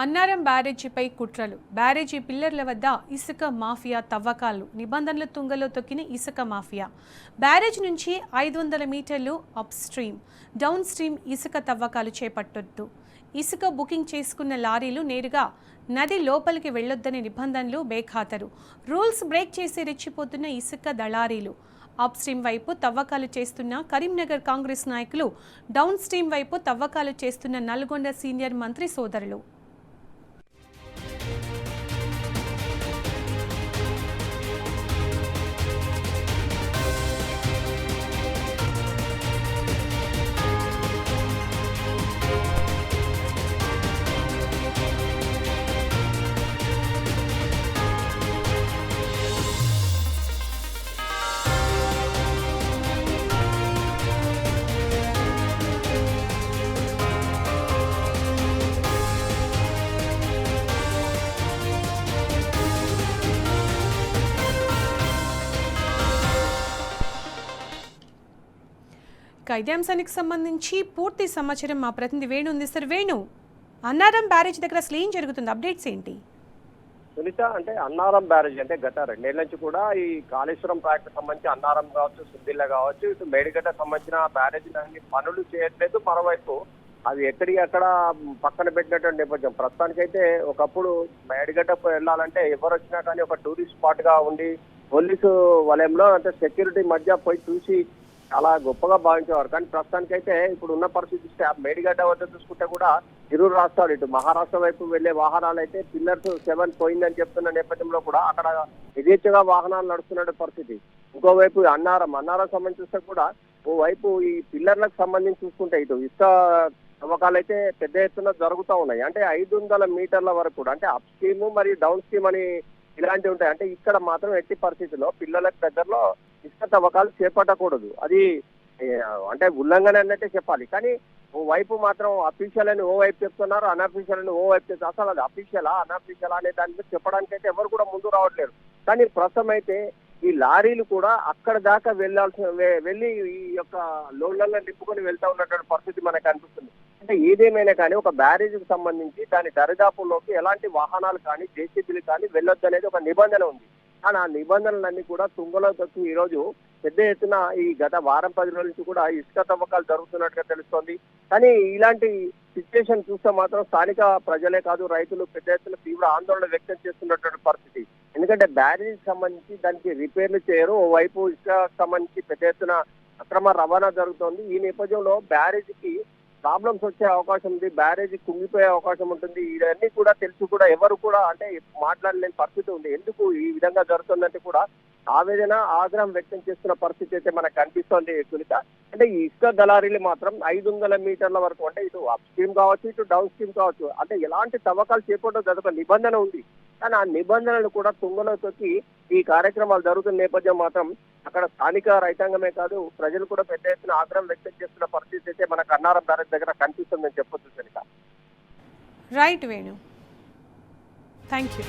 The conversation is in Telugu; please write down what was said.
అన్నారం బ్యారేజీపై కుట్రలు. బ్యారేజీ పిల్లర్ల వద్ద ఇసుక మాఫియా తవ్వకాలు. నిబంధనల తుంగలో తొక్కిన ఇసుక మాఫియా. బ్యారేజ్ నుంచి 500 మీటర్లు అప్ స్ట్రీమ్, డౌన్ స్ట్రీమ్ ఇసుక తవ్వకాలు చేపట్టొద్దు. ఇసుక బుకింగ్ చేసుకున్న లారీలు నేరుగా నది లోపలికి వెళ్లొద్దని నిబంధనలు బేఖాతరు. రూల్స్ బ్రేక్ చేసి రెచ్చిపోతున్న ఇసుక దళారీలు. అప్ స్ట్రీమ్ వైపు తవ్వకాలు చేస్తున్న కరీంనగర్ కాంగ్రెస్ నాయకులు, డౌన్ స్ట్రీమ్ వైపు తవ్వకాలు చేస్తున్న నల్గొండ సీనియర్ మంత్రి సోదరులు. ఇదే అంశానికి సంబంధించి పూర్తి సమాచారం మా ప్రతినిధి వేణు ఉంది. సార్ వేణు, అన్నారం బ్యారేజ్ దగ్గర అసలు ఏం జరుగుతుంది, అప్డేట్స్ ఏంటి? సునీత, అంటే అన్నారం బ్యారేజ్ అంటే గత 2 ఏళ్ల నుంచి కూడా ఈ కాళేశ్వరం ప్రాజెక్టు సంబంధించి అన్నారం కావచ్చు, సుద్దిల్ల కావచ్చు, ఇటు మేడిగడ్డ సంబంధించిన బ్యారేజ్ పనులు చేయట్లేదు. మరోవైపు అది ఎక్కడికి అక్కడ పక్కన పెట్టినటువంటి నేపథ్యం. ప్రస్తుతానికైతే ఒకప్పుడు మేడిగడ్డకు వెళ్ళాలంటే ఎవరు వచ్చినా కానీ ఒక టూరిస్ట్ స్పాట్ గా ఉండి పోలీసు వలయంలో అంటే సెక్యూరిటీ మధ్య పోయి చూసి చాలా గొప్పగా భావించేవారు. కానీ ప్రస్తుతానికైతే ఇప్పుడు ఉన్న పరిస్థితి మేడిగడ్డ వద్ద చూసుకుంటే కూడా ఇరు రాష్ట్రాలు, ఇటు మహారాష్ట్ర వైపు వెళ్లే వాహనాలు అయితే పిల్లర్స్ 7 పోయిందని చెప్తున్న నేపథ్యంలో కూడా అక్కడ యథేచ్ఛగా వాహనాలు నడుస్తున్న పరిస్థితి. ఇంకోవైపు అన్నారం సంబంధించి కూడా ఓవైపు ఈ పిల్లర్లకు సంబంధించి చూసుకుంటే ఇటు ఇసుక తవ్వకాలు అయితే పెద్ద ఎత్తున జరుగుతూ ఉన్నాయి. అంటే 500 మీటర్ల వరకు కూడా, అంటే అప్ స్ట్రీమ్ మరియు డౌన్ స్ట్రీమ్ అని ఇలాంటివి ఉంటాయి. అంటే ఇక్కడ మాత్రం ఎట్టి పరిస్థితుల్లో పిల్లలకు దగ్గరలో ఇసుక తవ్వకాలు చేపట్టకూడదు. అది అంటే ఉల్లంఘన అన్నట్టే చెప్పాలి. కానీ ఓ వైపు మాత్రం అఫీషియల్ అని ఓ వైపు చెప్తున్నారు, అనఫీషియల్ అని ఓ వైపు చెప్తారు. అసలు అది అఫీషియలా అనఫీషియలా అనే దాని మీద చెప్పడానికి అయితే ఎవరు కూడా ముందు రావట్లేరు. కానీ ప్రస్తుతం అయితే ఈ లారీలు కూడా అక్కడ దాకా వెళ్ళి ఈ యొక్క లోన్లలో నింపుకొని వెళ్తా ఉన్నటువంటి పరిస్థితి మనకు అనిపిస్తుంది. అంటే ఏదేమైనా కానీ ఒక బ్యారేజ్కి సంబంధించి దాని దరిదాపుల్లోకి ఎలాంటి వాహనాలు కానీ జేసీబీలు కానీ వెళ్ళొద్దు అనేది ఒక నిబంధన ఉంది. కానీ ఆ నిబంధనలన్నీ కూడా తుంగలో తొక్కి ఈ రోజు పెద్ద ఎత్తున ఈ గత వారం 10 రోజుల నుంచి కూడా ఇసుక తవ్వకాలు జరుగుతున్నట్టుగా తెలుస్తోంది. కానీ ఇలాంటి సిచ్యువేషన్ చూస్తే మాత్రం స్థానిక ప్రజలే కాదు, రైతులు పెద్ద ఎత్తున తీవ్ర ఆందోళన వ్యక్తం చేస్తున్నటువంటి పరిస్థితి. ఎందుకంటే బ్యారేజ్ సంబంధించి దానికి రిపేర్లు చేయరు. ఓవైపు ఇసుక సంబంధించి పెద్ద ఎత్తున అక్రమ రవాణా జరుగుతోంది. ఈ నేపథ్యంలో బ్యారేజ్కి ప్రాబ్లమ్స్ వచ్చే అవకాశం ఉంది, బ్యారేజీ కుంగిపోయే అవకాశం ఉంటుంది. ఇవన్నీ కూడా తెలిసి కూడా ఎవరు కూడా అంటే మాట్లాడలేని పరిస్థితి ఉంది. ఎందుకు ఈ విధంగా జరుగుతుందంటే కూడా ఆవేదన, ఆగ్రహం వ్యక్తం చేస్తున్న పరిస్థితి అయితే మనకు కనిపిస్తోంది సునీత. అంటే ఈ ఇసుక దళారీలు మాత్రం 500 మీటర్ల వరకు, అంటే ఇటు అప్ స్ట్రీమ్ కావచ్చు, ఇటు డౌన్ స్ట్రీమ్ కావచ్చు, అంటే ఎలాంటి తవ్వకాలు చేపట్టడం అదొక నిబంధన ఉంది. కానీ ఆ నిబంధనలు కూడా తుంగలో తొక్కి ఈ కార్యక్రమాలు జరుగుతున్న నేపథ్యం మాత్రం అక్కడ స్థానిక రైతాంగమే కాదు, ప్రజలు కూడా పెద్ద ఎత్తున ఆగ్రహం వ్యక్తం చేస్తున్న పరిస్థితి అయితే మనకు అన్నారం బ్యారేజ్ దగ్గర కనిపిస్తుందని చెప్పొచ్చు సరిగా. Right Venu, thank you.